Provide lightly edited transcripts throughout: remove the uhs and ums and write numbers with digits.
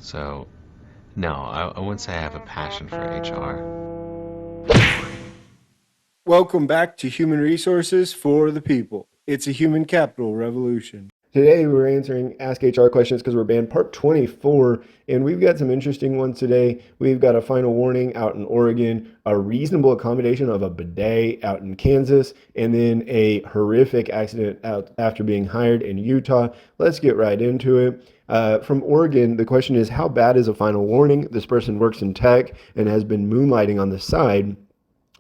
So, no, I wouldn't say I have a passion for HR. Welcome back to Human Resources for the People. It's a human capital revolution. Today we're answering Ask HR questions because we're banned part 24, and we've got some interesting ones today. We've got a final warning out in Oregon, a reasonable accommodation of a bidet out in Kansas, and then a horrific accident out after being hired in Utah. Let's get right into it. From Oregon, the question is, how bad is a final warning? This person works in tech and has been moonlighting on the side.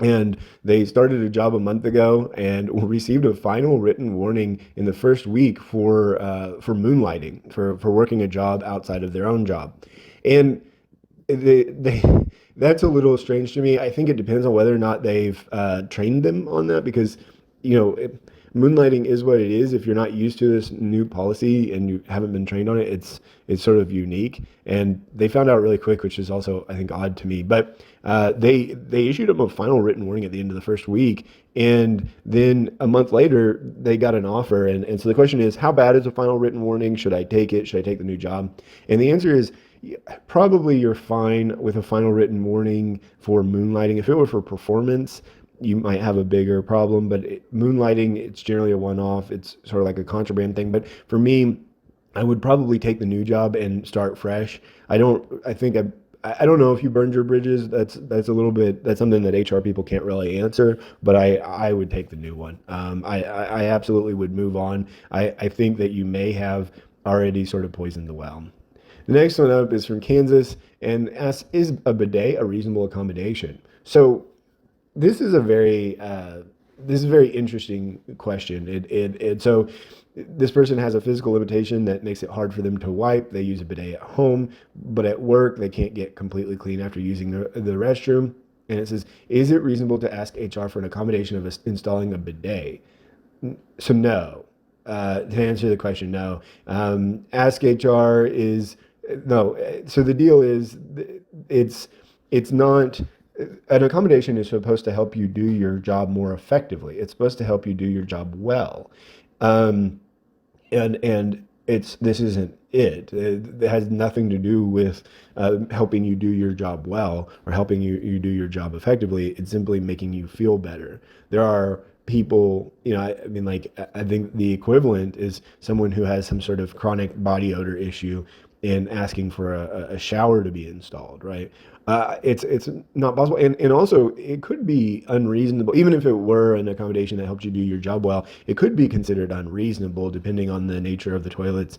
And they started a job a month ago and received a final written warning in the first week for moonlighting, for working a job outside of their own job. And they that's a little strange to me. I think it depends on whether or not they've trained them on that because, you know, moonlighting is what it is. If you're not used to this new policy and you haven't been trained on it, it's sort of unique. And they found out really quick, which is also I think odd to me. But they issued them a final written warning at the end of the first week, and then a month later they got an offer. And so the question is, how bad is a final written warning? Should I take it? Should I take the new job? And the answer is probably you're fine with a final written warning for moonlighting. If it were for performance, you might have a bigger problem, but moonlighting, it's generally a one-off. It's sort of like a contraband thing. But for me, I would probably take the new job and start fresh. I don't know if you burned your bridges. That's a little bit, that's something that HR people can't really answer, but I would take the new one. I absolutely would move on. I think that you may have already sort of poisoned the well. The next one up is from Kansas and asks, is a bidet a reasonable accommodation? So this is a very interesting question. So this person has a physical limitation that makes it hard for them to wipe. They use a bidet at home, but at work they can't get completely clean after using the restroom. And it says, is it reasonable to ask HR for an accommodation of installing a bidet? So no. To answer the question, no. Ask HR is no. So the deal is, it's not. An accommodation is supposed to help you do your job more effectively. It's supposed to help you do your job well. Um, and it's this isn't it. It has nothing to do with helping you do your job well or helping you do your job effectively. It's simply making you feel better. There are people, I mean, like, I think the equivalent is someone who has some sort of chronic body odor issue and asking for a shower to be installed, right? It's not possible, and also it could be unreasonable. Even if it were an accommodation that helped you do your job well, it could be considered unreasonable depending on the nature of the toilets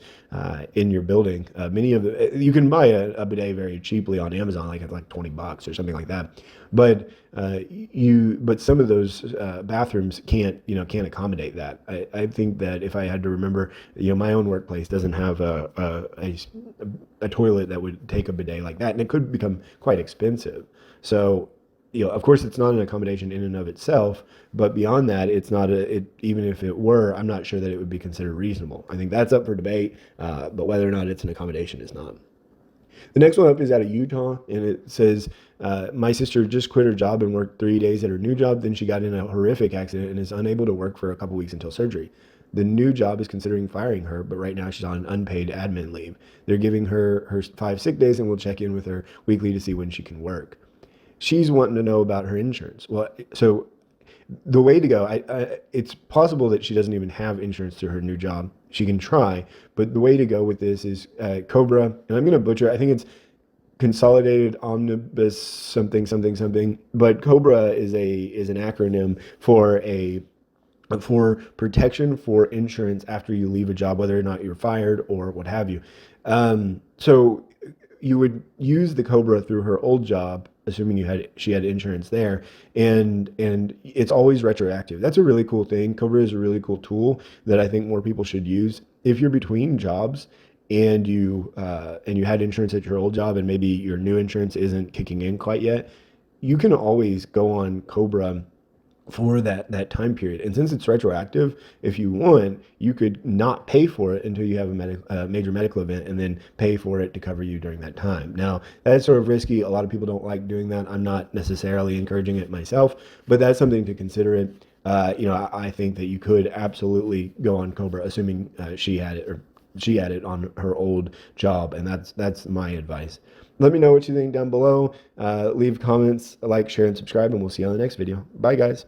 in your building. Many of you can buy a bidet very cheaply on Amazon, like at like $20 or something like that. But some of those bathrooms can't accommodate that. I think that if I had to remember, my own workplace doesn't have a toilet that would take a bidet like that, and it could become quite expensive. So, of course, it's not an accommodation in and of itself, but beyond that, it's not even if it were, I'm not sure that it would be considered reasonable. I think that's up for debate, but whether or not it's an accommodation is not. The next one up is out of Utah, and it says, my sister just quit her job and worked 3 days at her new job. Then she got in a horrific accident and is unable to work for a couple weeks until surgery. The new job is considering firing her, but right now she's on unpaid admin leave. They're giving her 5 sick days and will check in with her weekly to see when she can work. She's wanting to know about her insurance. Well, so the way to go, it's possible that she doesn't even have insurance through her new job. She can try, but the way to go with this is Cobra, and I'm going to butcher. I think it's Consolidated Omnibus something something something. But Cobra is an acronym for protection for insurance after you leave a job, whether or not you're fired or what have you. So you would use the Cobra through her old job, assuming she had insurance there, and it's always retroactive. That's a really cool thing. Cobra is a really cool tool that I think more people should use. If you're between jobs and you had insurance at your old job and maybe your new insurance isn't kicking in quite yet, you can always go on Cobra for that time period. And since it's retroactive, if you want, you could not pay for it until you have a major medical event and then pay for it to cover you during that time. Now, that's sort of risky. A lot of people don't like doing that. I'm not necessarily encouraging it myself, but that's something to consider it. I think that you could absolutely go on Cobra, assuming she had it, or she had it on her old job, and that's my advice. Let me know what you think down below. Leave comments, like, share, and subscribe, and we'll see you on the next video. Bye, guys.